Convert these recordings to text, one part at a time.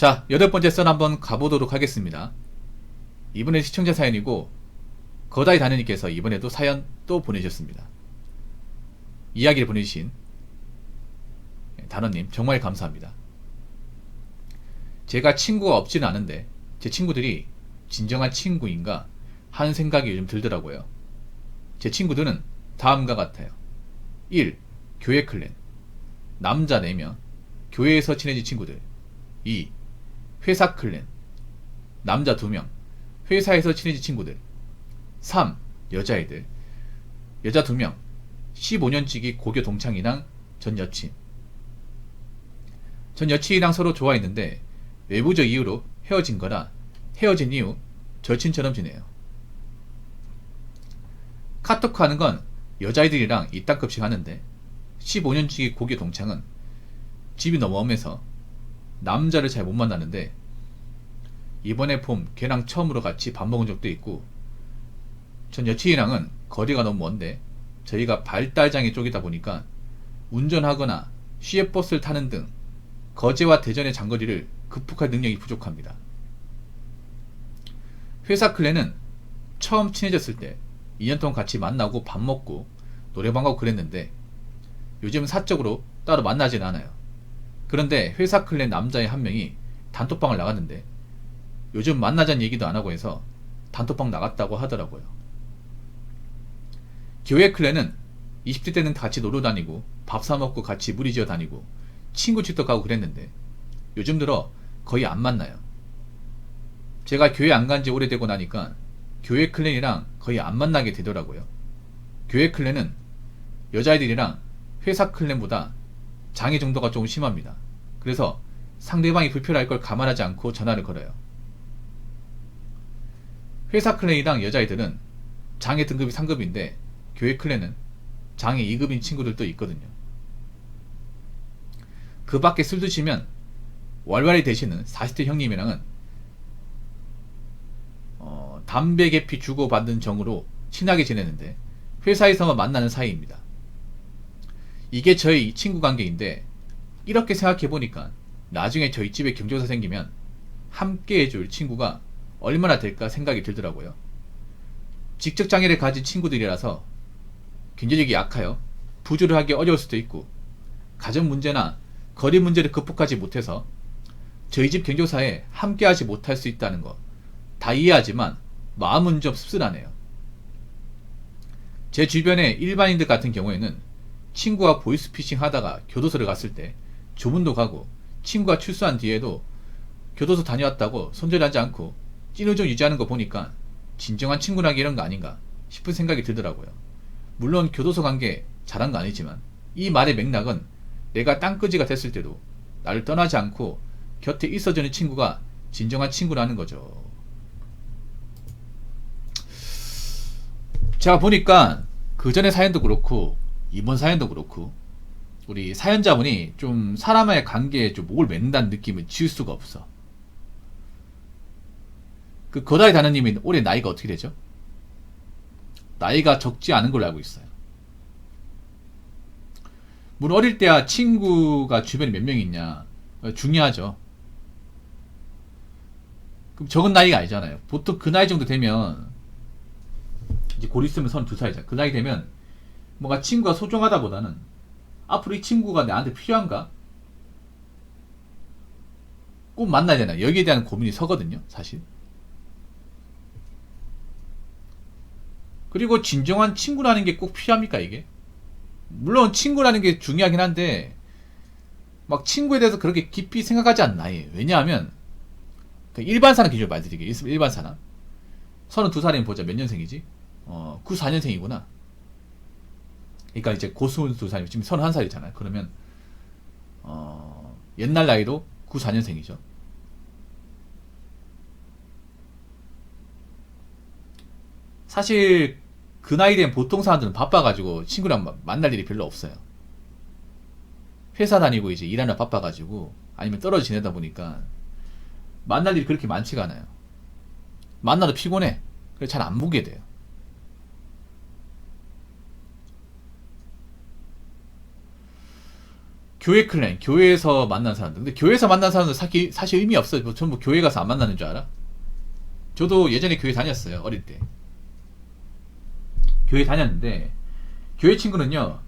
자, 8번째 썰 한번 가보도록 하겠습니다. 이번에 시청자 사연이고 거다이 다느님께서 이번에도 사연 또 보내주셨습니다. 이야기를 보내주신 단원님 정말 감사합니다. 제가 친구가 없지는 않은데 제 친구들이 진정한 친구인가 하는 생각이 요즘 들더라고요. 제 친구들은 다음과 같아요. 1. 교회 클랜. 남자 4명 교회에서 친해진 친구들. 2. 회사 클랜. 남자 2명 회사에서 친해진 친구들. 3. 여자애들. 여자 2명 15년지기 고교 동창이랑 전 여친. 전 여친이랑 서로 좋아했는데 외부적 이유로 헤어진 거라 헤어진 이후 절친처럼 지내요. 카톡 하는 건 여자애들이랑 이딴급씩 하는데 15년지기 고교 동창은 집이 너무 엄해서 남자를 잘 못 만나는데 이번에 봄 걔랑 처음으로 같이 밥 먹은 적도 있고, 전 여친이랑은 거리가 너무 먼데 저희가 발달장애 쪽이다 보니까 운전하거나 시외버스를 타는 등 거제와 대전의 장거리를 극복할 능력이 부족합니다. 회사 클랜은 처음 친해졌을 때 2년 동안 같이 만나고 밥 먹고 노래방 가고 그랬는데 요즘 사적으로 따로 만나진 않아요. 그런데 회사 클랜 남자의 한 명이 단톡방을 나갔는데 요즘 만나자는 얘기도 안 하고 해서 단톡방 나갔다고 하더라고요. 교회 클랜은 20대 때는 같이 놀러 다니고 밥 사 먹고 같이 무리지어 다니고 친구 집도 가고 그랬는데 요즘 들어 거의 안 만나요. 제가 교회 안 간지 오래되고 나니까 교회 클랜이랑 거의 안 만나게 되더라고요. 교회 클랜은 여자애들이랑 회사 클랜보다 장애 정도가 조금 심합니다. 그래서 상대방이 불편할 걸 감안하지 않고 전화를 걸어요. 회사 클랜이랑 여자애들은 장애 등급이 3급인데 교회 클랜은 장애 2급인 친구들도 있거든요. 그 밖에 술 드시면 왈왈이 되시는 40대 형님이랑은 담배 개피 주고받는 정으로 친하게 지내는데 회사에서만 만나는 사이입니다. 이게 저희 친구 관계인데 이렇게 생각해보니까 나중에 저희 집에 경조사 생기면 함께 해줄 친구가 얼마나 될까 생각이 들더라고요. 직접장애를 가진 친구들이라서 경제력이 약하여 부주를 하기 어려울 수도 있고 가정 문제나 거리 문제를 극복하지 못해서 저희 집 경조사에 함께 하지 못할 수 있다는 거 다 이해하지만 마음은 좀 씁쓸하네요. 제 주변의 일반인들 같은 경우에는 친구와 보이스피싱 하다가 교도소를 갔을 때 조문도 가고 친구가 출소한 뒤에도 교도소 다녀왔다고 손절하지 않고 찐우정 유지하는 거 보니까 진정한 친구라기 이런 거 아닌가 싶은 생각이 들더라고요. 물론 교도소 간 게 잘한 거 아니지만 이 말의 맥락은 내가 땅끄지가 됐을 때도 나를 떠나지 않고 곁에 있어주는 친구가 진정한 친구라는 거죠. 제가 보니까 그 전에 사연도 그렇고 이번 사연도 그렇고 우리 사연자분이 좀 사람과의 관계에 좀 목을 맨다는 느낌을 지울 수가 없어. 그 거다이 다느님이 올해 나이가 어떻게 되죠? 나이가 적지 않은 걸로 알고 있어요. 물론 어릴 때야 친구가 주변에 몇 명 있냐 중요하죠. 그럼 적은 나이가 아니잖아요. 보통 그 나이 정도 되면 이제 곧 있으면 32살이잖아. 그 나이 되면 뭔가 친구가 소중하다 보다는 앞으로 이 친구가 나한테 필요한가? 꼭 만나야 되나? 여기에 대한 고민이 서거든요, 사실. 그리고 진정한 친구라는 게 꼭 필요합니까, 이게? 물론 친구라는 게 중요하긴 한데 막 친구에 대해서 그렇게 깊이 생각하지 않는 나이에요. 왜냐하면 일반 사람 기준으로 말드릴게요. 일반 사람 32살이면 보자. 몇 년생이지? 94년생이구나. 그러니까 이제 고 22살이면 지금 31살이잖아요. 그러면 옛날 나이로 94년생이죠. 사실 그 나이 된 보통 사람들은 바빠가지고 친구랑 만날 일이 별로 없어요. 회사 다니고 이제 일하느라 바빠가지고 아니면 떨어져 지내다 보니까 만날 일이 그렇게 많지가 않아요. 만나도 피곤해. 그래서 잘 안 보게 돼요. 교회 클랜, 교회에서 만난 사람들. 근데 교회에서 만난 사람들 사실 의미 없어요. 뭐 전부 교회 가서 안 만나는 줄 알아? 저도 예전에 교회 다녔어요. 어릴 때. 교회 다녔는데 교회 친구는요.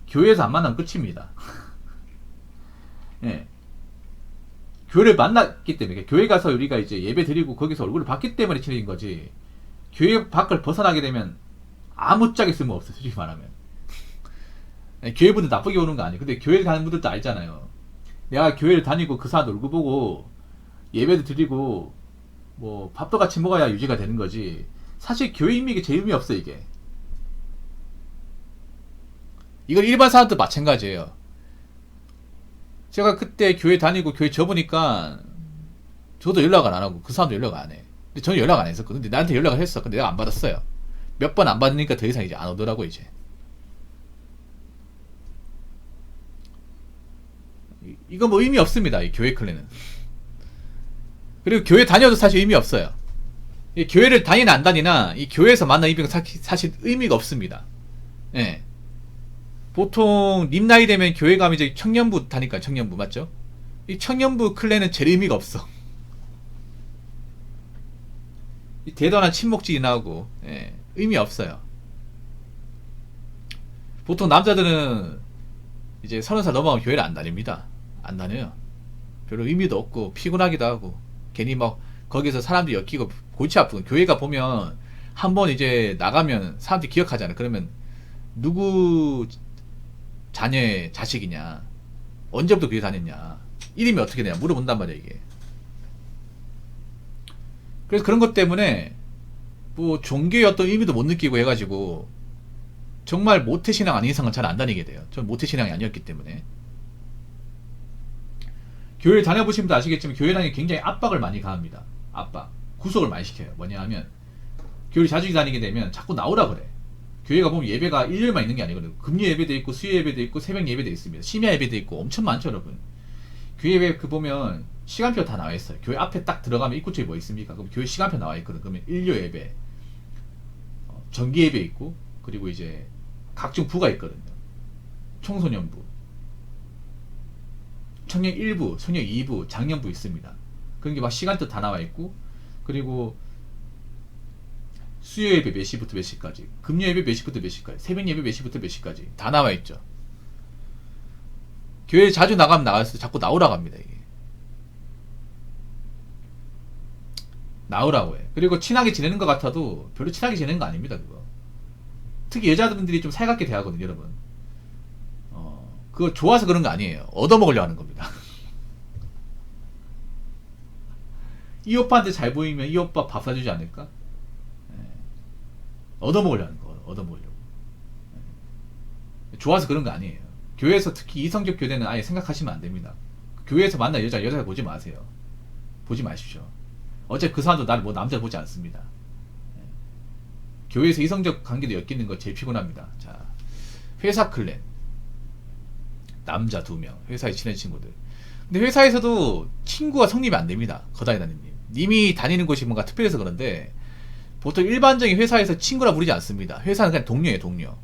교회에서 안 만나면 끝입니다. 예. 교회를 만났기 때문에 교회 가서 우리가 이제 예배 드리고 거기서 얼굴을 봤기 때문에 친해진 거지. 교회 밖을 벗어나게 되면 아무짝에 쓸모 없어요. 솔직히 말하면. 교회 분들 나쁘게 보는 거 아니에요. 근데 교회 가는 분들도 알잖아요. 내가 교회를 다니고 그 사람 얼굴 보고 예배도 드리고 뭐 밥도 같이 먹어야 유지가 되는 거지. 사실 교회 이미게 제일 의미 없어 이게. 이건 일반 사람도 마찬가지예요. 제가 그때 교회 다니고 교회 접으니까 저도 연락을 안 하고 그 사람도 연락 안 해. 근데 저는 연락 안 했었거든. 근데 나한테 연락을 했어. 근데 내가 안 받았어요. 몇 번 안 받으니까 더 이상 이제 안 오더라고 이제. 이거 뭐 의미 없습니다. 이 교회 클랜은. 그리고 교회 다녀도 사실 의미 없어요. 이 교회를 다니나 안 다니나 이 교회에서 만난 의미가 사실 의미가 없습니다. 예. 보통 님 나이 되면 교회 가면 이제 청년부 다니까 청년부 맞죠? 이 청년부 클랜은 제일 의미가 없어. 이 대단한 친목질이 나오고 예. 의미 없어요. 보통 남자들은 이제 30살 넘어가면 교회를 안 다닙니다. 안 다녀요. 별로 의미도 없고 피곤하기도 하고 괜히 막 거기서 사람들이 엮이고 골치 아프고 교회가 보면 한번 이제 나가면 사람들이 기억하잖아요. 그러면 누구 자녀의 자식이냐 언제부터 교회 다녔냐 이름이 어떻게 되냐 물어본단 말이야 이게. 그래서 그런 것 때문에 뭐 종교의 어떤 의미도 못 느끼고 해가지고 정말 모태신앙 아닌 이상은 잘 안 다니게 돼요. 전 모태신앙이 아니었기 때문에. 교회를 다녀보신 분도 아시겠지만 교회 다니기 굉장히 압박을 많이 가합니다. 압박. 구속을 많이 시켜요. 뭐냐 하면 교회를 자주 다니게 되면 자꾸 나오라 그래. 교회가 보면 예배가 일요일만 있는 게 아니거든요. 금요 예배도 있고 수요 예배도 있고 새벽 예배도 있습니다. 심야 예배도 있고 엄청 많죠 여러분. 교회 예배 그 보면 시간표 다 나와 있어요. 교회 앞에 딱 들어가면 입구 쪽에 뭐 있습니까? 그럼 교회 시간표 나와 있거든. 그러면 일요 예배, 정기 예배 있고 그리고 이제 각종 부가 있거든요. 청소년부, 청년 1부, 청년 2부, 장년부 있습니다. 그런 게 막 시간도 다 나와 있고 그리고 수요 예배 몇 시부터 몇 시까지, 금요 예배 몇 시부터 몇 시까지, 새벽 예배 몇 시부터 몇 시까지 다 나와 있죠. 교회 자주 나가면 나가서 자꾸 나오라고 합니다. 이게 나오라고 해. 그리고 친하게 지내는 것 같아도 별로 친하게 지내는 거 아닙니다. 그거 특히 여자분들이 좀 살갑게 대하거든요 여러분. 그거 좋아서 그런 거 아니에요. 얻어먹으려 하는 겁니다. 이 오빠한테 잘 보이면 이 오빠 밥 사주지 않을까? 얻어먹으려 하는 거, 얻어먹으려고. 좋아서 그런 거 아니에요. 교회에서 특히 이성적 교대는 아예 생각하시면 안 됩니다. 교회에서 만난 여자 보지 마세요. 보지 마십시오. 어차피 그 사람도 나를 뭐 남자 보지 않습니다. 교회에서 이성적 관계도 엮이는 거 제일 피곤합니다. 자, 회사 클랜. 남자 2명, 회사에 친한 친구들. 근데 회사에서도 친구가 성립이 안 됩니다. 거다이다님. 님이 다니는 곳이 뭔가 특별해서 그런데 보통 일반적인 회사에서 친구라 부르지 않습니다. 회사는 그냥 동료예요, 동료.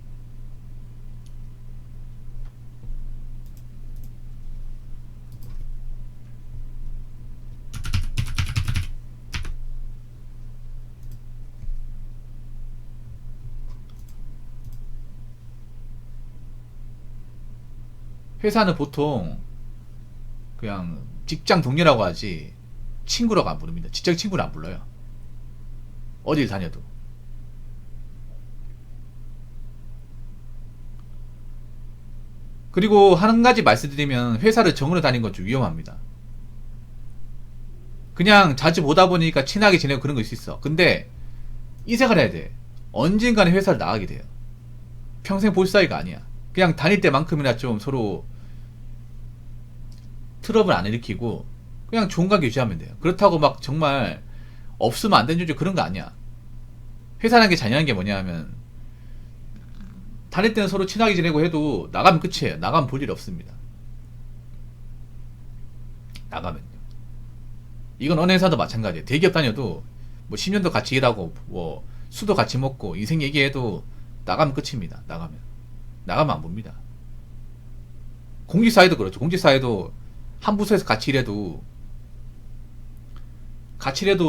회사는 보통 그냥 직장 동료라고 하지 친구라고 안 부릅니다. 직장 친구를 안 불러요. 어딜 다녀도. 그리고 한 가지 말씀드리면 회사를 정으로 다니는 건 좀 위험합니다. 그냥 자주 보다 보니까 친하게 지내고 그런 거 있을 수 있어. 근데 이 생각을 해야 돼. 언젠가는 회사를 나가게 돼요. 평생 볼 사이가 아니야. 그냥 다닐 때만큼이나 좀 서로 트러블 안 일으키고 그냥 좋은 관계 유지하면 돼요. 그렇다고 막 정말 없으면 안 되는 존재 그런 거 아니야. 회사라는 게 잔인한 게 뭐냐 하면 다닐 때는 서로 친하게 지내고 해도 나가면 끝이에요. 나가면 볼 일 없습니다. 나가면요. 이건 어느 회사도 마찬가지예요. 대기업 다녀도 뭐 10년도 같이 일하고 뭐 술도 같이 먹고 인생 얘기해도 나가면 끝입니다. 나가면 안 봅니다. 공직사회도 그렇죠. 공직사회도 한 부서에서 같이 일해도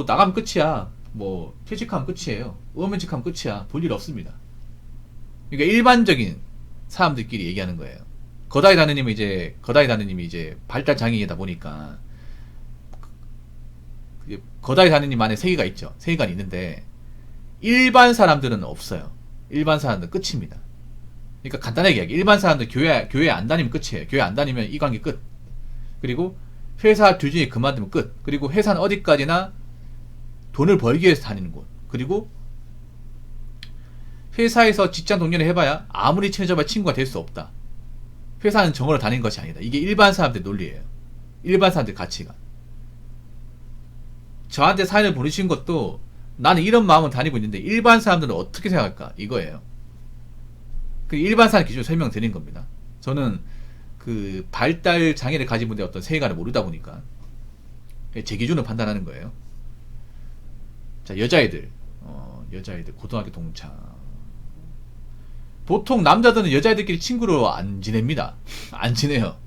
나가면 끝이야. 뭐 퇴직하면 끝이에요. 의원면직하면 끝이야. 볼 일 없습니다. 그러니까 일반적인 사람들끼리 얘기하는 거예요. 거다이 다느님이 이제 발달 장애이다 보니까 거다이 다느님만의 세계가 있죠. 세계관이 있는데 일반 사람들은 없어요. 일반 사람들은 끝입니다. 그러니까 간단하게 이야기. 일반 사람들 교회 안 다니면 끝이에요. 교회 안 다니면 이 관계 끝. 그리고 회사 뒤중에 그만두면 끝. 그리고 회사는 어디까지나 돈을 벌기 위해서 다니는 곳. 그리고 회사에서 직장 동료를 해봐야 아무리 친해져봐야 친구가 될 수 없다. 회사는 정으로 다니는 것이 아니다. 이게 일반 사람들의 논리예요. 일반 사람들의 가치가. 저한테 사연을 보내주신 것도 나는 이런 마음은 다니고 있는데 일반 사람들은 어떻게 생각할까? 이거예요. 그 일반 사람 기준으로 설명드린 겁니다. 저는 그 발달 장애를 가진 분들의 어떤 세계관을 모르다 보니까 제 기준으로 판단하는 거예요. 자, 여자애들 고등학교 동창. 보통 남자들은 여자애들끼리 친구로 안 지냅니다. 안 지내요.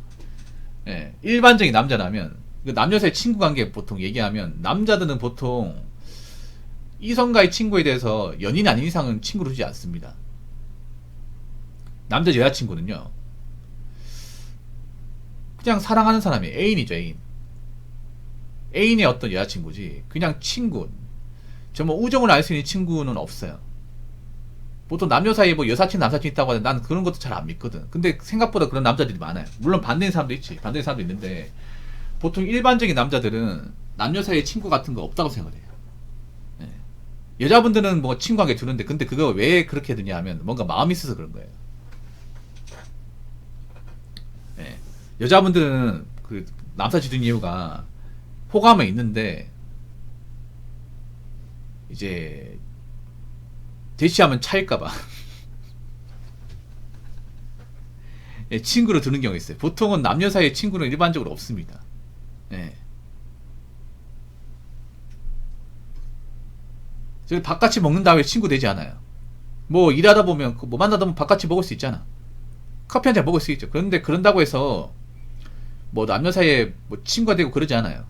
예, 일반적인 남자라면 남녀 사이 친구 관계 보통 얘기하면 남자들은 보통 이성과의 친구에 대해서 연인 아닌 이상은 친구로 주지 않습니다. 남자 여자친구는요 그냥 사랑하는 사람이 애인이죠. 애인의 어떤 여자친구지 그냥 친구. 정말 우정을 알 수 있는 친구는 없어요. 보통 남녀 사이에 뭐 여사친 남사친 있다고 하는데 난 그런 것도 잘 안 믿거든. 근데 생각보다 그런 남자들이 많아요. 물론 반대인 사람도 있지. 반대인 사람도 있는데 보통 일반적인 남자들은 남녀 사이에 친구 같은 거 없다고 생각을 해요. 네. 여자분들은 뭐 친구하게 두는데 근데 그거 왜 그렇게 드냐 하면 뭔가 마음이 있어서 그런 거예요. 네. 여자분들은 그 남사친 둔 이유가 호감은 있는데 이제 대시하면 차일까봐 예, 친구로 두는 경우가 있어요. 보통은 남녀 사이에 친구는 일반적으로 없습니다. 예. 저희 밥같이 먹는다고 해서 친구 되지 않아요. 뭐 일하다 보면 뭐 만나다 보면 밥같이 먹을 수 있잖아. 커피 한 잔 먹을 수 있죠. 그런데 그런다고 해서 뭐 남녀 사이에 뭐 친구가 되고 그러지 않아요.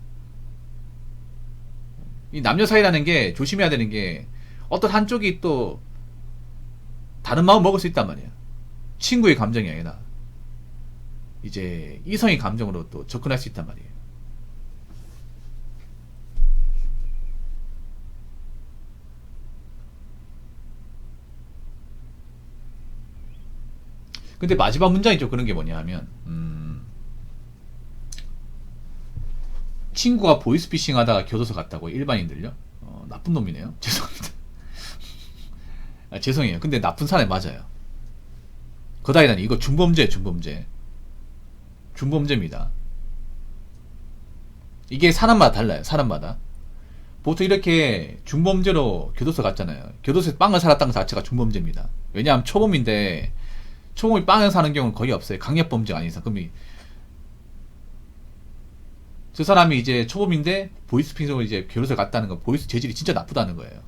이 남녀 사이라는 게 조심해야 되는 게 어떤 한쪽이 또 다른 마음 먹을 수 있단 말이야. 친구의 감정이 아니라 이제 이성의 감정으로 또 접근할 수 있단 말이에요. 근데 마지막 문장이 좀 그런 게 뭐냐 하면 친구가 보이스피싱 하다가 교도소 갔다고 일반인들요? 나쁜 놈이네요. 죄송합니다. 아, 죄송해요. 근데 나쁜 사람이 맞아요. 거다이다니 이거 중범죄입니다. 이게 사람마다 달라요. 사람마다. 보통 이렇게 중범죄로 교도소 갔잖아요. 교도소에서 빵을 살았다는 것 자체가 중범죄입니다. 왜냐하면 초범인데 초범이 빵을 사는 경우는 거의 없어요. 강력범죄가 아닌 이상. 그럼 저 사람이 이제 초범인데 보이스피싱으로 이제 교도소에 갔다는 거 보이스 재질이 진짜 나쁘다는 거예요.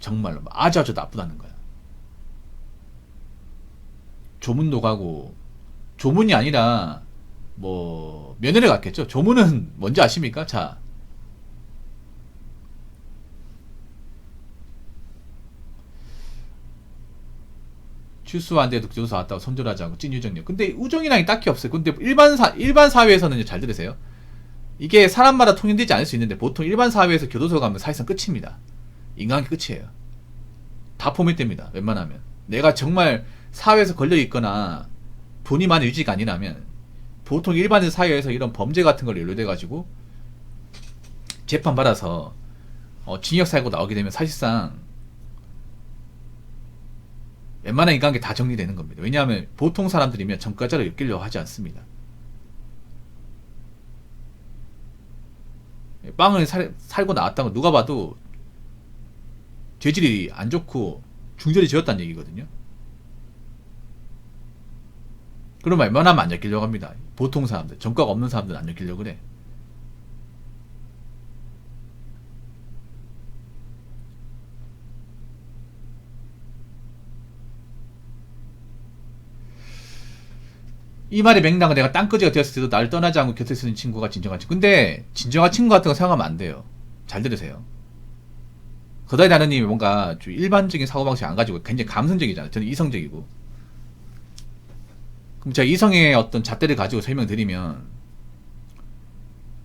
정말로 아주 나쁘다는 거야. 조문도 가고 조문이 아니라 뭐 면회를 갔겠죠. 조문은 뭔지 아십니까? 자, 출소한데도 교도소 왔다고 손절하자고 찐유정력. 근데 우정이랑이 딱히 없어요. 근데 일반 사회에서는 잘 들으세요. 이게 사람마다 통용되지 않을 수 있는데 보통 일반 사회에서 교도소 가면 사실상 끝입니다. 인간관계 끝이에요. 다 포맷됩니다. 웬만하면. 내가 정말 사회에서 걸려 있거나 돈이 많은 유지가 아니라면 보통 일반 사회에서 이런 범죄 같은 걸 연루돼 가지고 재판 받아서 징역 살고 나오게 되면 사실상 웬만한 인간관계 다 정리되는 겁니다. 왜냐하면 보통 사람들이면 전과자를 엮이려고 하지 않습니다. 빵을 살고 나왔다고 누가 봐도 죄질이 안 좋고 중절이 지었다는 얘기거든요. 그러면 웬만하면 안 엮이려고 합니다. 보통 사람들, 전과가 없는 사람들은 안 엮이려고 그래. 이 말의 맥락은 내가 땅끄지가 되었을 때도 나를 떠나지 않고 곁에 있는 친구가 진정한 친구. 근데 진정한 친구 같은 거 생각하면 안 돼요. 잘 들으세요. 거다이 나는님이 뭔가 좀 일반적인 사고방식 안 가지고 굉장히 감성적이잖아요. 저는 이성적이고. 그럼 제가 이성의 어떤 잣대를 가지고 설명드리면,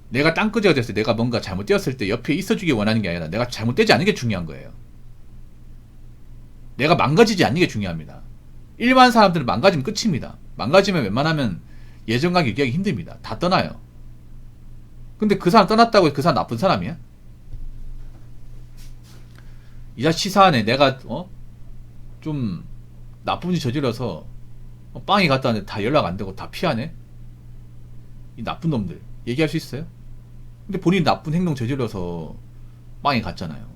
내가 땅끄지가 됐을 때, 내가 뭔가 잘못되었을 때 옆에 있어주기 원하는 게 아니라 내가 잘못되지 않은 게 중요한 거예요. 내가 망가지지 않는 게 중요합니다. 일반 사람들은 망가지면 끝입니다. 망가지면 웬만하면 예전과 얘기하기 힘듭니다. 다 떠나요. 근데 그 사람 떠났다고 그 사람 나쁜 사람이야? 이 자식 치사하네. 내가 좀 나쁜 짓 저질러서 빵이 갔다 왔는데 다 연락 안 되고 다 피하네? 이 나쁜 놈들 얘기할 수 있어요? 근데 본인이 나쁜 행동 저질러서 빵이 갔잖아요.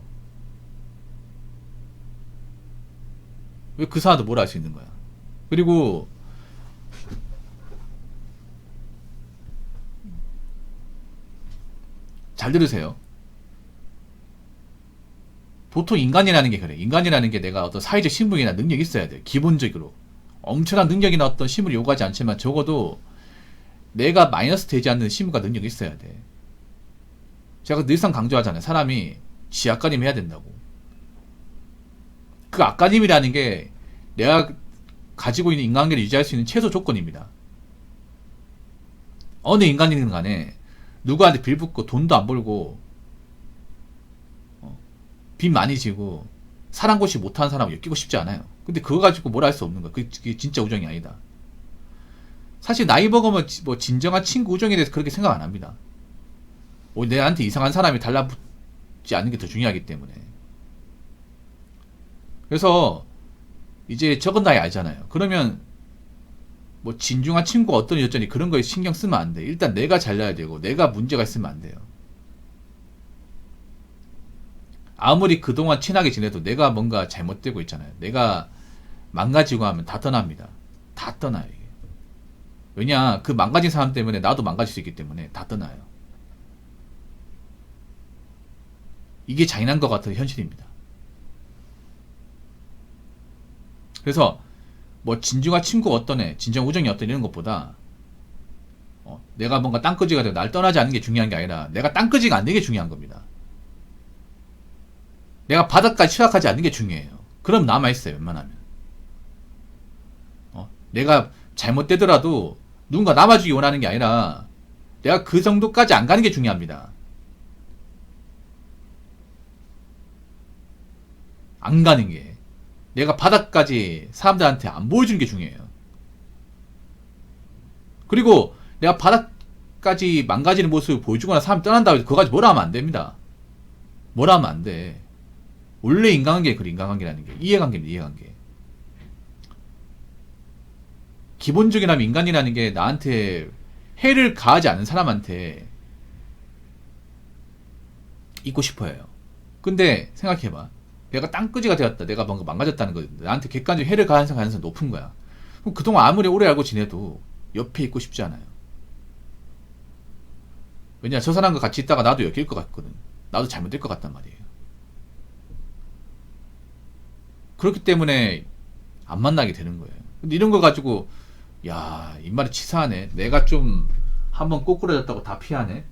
왜 그 사람도 뭘 할 수 있는 거야? 그리고 잘 들으세요. 보통 인간이라는 게 그래. 인간이라는 게 내가 어떤 사회적 신분이나 능력이 있어야 돼. 기본적으로. 엄청난 능력이나 어떤 힘을 요구하지 않지만 적어도 내가 마이너스 되지 않는 힘과 능력이 있어야 돼. 제가 늘상 강조하잖아요. 사람이 지 아까님 해야 된다고. 그 아까님이라는 게 내가 가지고 있는 인간관계를 유지할 수 있는 최소 조건입니다. 어느 인간이든 간에 누구한테 빌붙고 돈도 안 벌고 빚 많이 지고 사랑고시 못하는 사람을 엮이고 싶지 않아요. 근데 그거 가지고 뭘 할 수 없는 거야. 그게 진짜 우정이 아니다. 사실 나이 먹으면 뭐 진정한 친구 우정에 대해서 그렇게 생각 안 합니다. 내한테 이상한 사람이 달라붙지 않는 게 더 중요하기 때문에. 그래서 이제 적은 나이 알잖아요. 그러면 뭐 진중한 친구가 어떤 여전히 그런 거에 신경 쓰면 안 돼. 일단 내가 잘나야 되고 내가 문제가 있으면 안 돼요. 아무리 그동안 친하게 지내도 내가 뭔가 잘못되고 있잖아요. 내가 망가지고 하면 다 떠납니다. 다 떠나요. 이게. 왜냐, 그 망가진 사람 때문에 나도 망가질 수 있기 때문에 다 떠나요. 이게 잔인한 것 같은 현실입니다. 그래서 뭐 진중한 친구 어떠네, 진정 우정이 어떠네 이런 것보다 내가 뭔가 땅끄지가 되고 날 떠나지 않는 게 중요한 게 아니라 내가 땅끄지가 안 되는 게 중요한 겁니다. 내가 바닥까지 추락하지 않는 게 중요해요. 그럼 남아있어요. 웬만하면. 내가 잘못되더라도 누군가 남아주기 원하는 게 아니라 내가 그 정도까지 안 가는 게 중요합니다. 안 가는 게. 내가 바닥까지 사람들한테 안 보여주는 게 중요해요. 그리고 내가 바닥까지 망가지는 모습을 보여주거나 사람 떠난다고 해서 그거까지 뭐라 하면 안 됩니다. 뭐라 하면 안 돼. 원래 인간관계에 그래. 인간관계라는 게 이해관계입니다. 이해관계. 기본적이라면 인간이라는 게 나한테 해를 가하지 않은 사람한테 있고 싶어 해요. 근데 생각해봐. 내가 땅끄지가 되었다. 내가 뭔가 망가졌다는 거. 나한테 객관적인 해를 가할 가능성이 높은 거야. 그럼 그동안 아무리 오래 알고 지내도 옆에 있고 싶지 않아요. 왜냐, 저 사람과 같이 있다가 나도 엮일 것 같거든. 나도 잘못될 것 같단 말이에요. 그렇기 때문에 안 만나게 되는 거예요. 근데 이런 거 가지고 야, 이 말이 치사하네. 내가 좀 한번 꼬꾸라졌다고 다 피하네.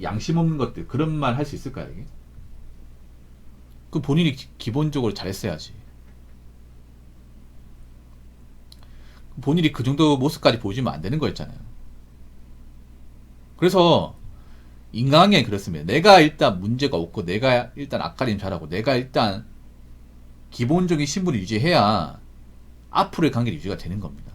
양심 없는 것들. 그런 말 할 수 있을까요, 이게? 그 본인이 기본적으로 잘했어야지. 본인이 그 정도 모습까지 보여주면 안 되는 거였잖아요. 그래서 인간관계는 그렇습니다. 내가 일단 문제가 없고 내가 일단 앞가림 잘하고 내가 일단 기본적인 신분을 유지해야 앞으로의 관계 유지가 되는 겁니다.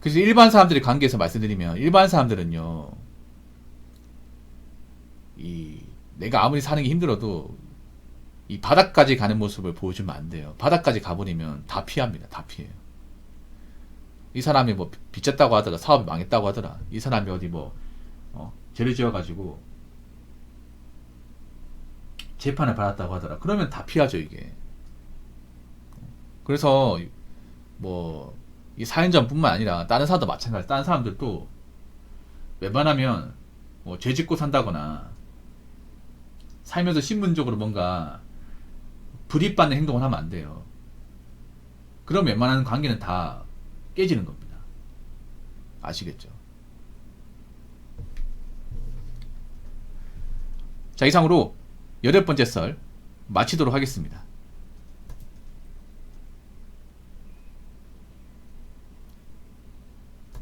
그래서 일반 사람들의 관계에서 말씀드리면 일반 사람들은요, 내가 아무리 사는 게 힘들어도 이 바닥까지 가는 모습을 보여주면 안 돼요. 바닥까지 가버리면 다 피합니다. 다 피해요. 이 사람이 뭐 빚졌다고 하더라, 사업이 망했다고 하더라, 이 사람이 어디 뭐 죄를 지어가지고 재판을 받았다고 하더라, 그러면 다 피하죠 이게. 그래서 뭐 이 사연자뿐만 아니라 다른 사람도 마찬가지. 다른 사람들도 웬만하면 뭐 죄 짓고 산다거나 살면서 신분적으로 뭔가 불이익받는 행동을 하면 안 돼요. 그럼 웬만한 관계는 다 깨지는 겁니다. 아시겠죠? 자, 이상으로 8번째 썰 마치도록 하겠습니다.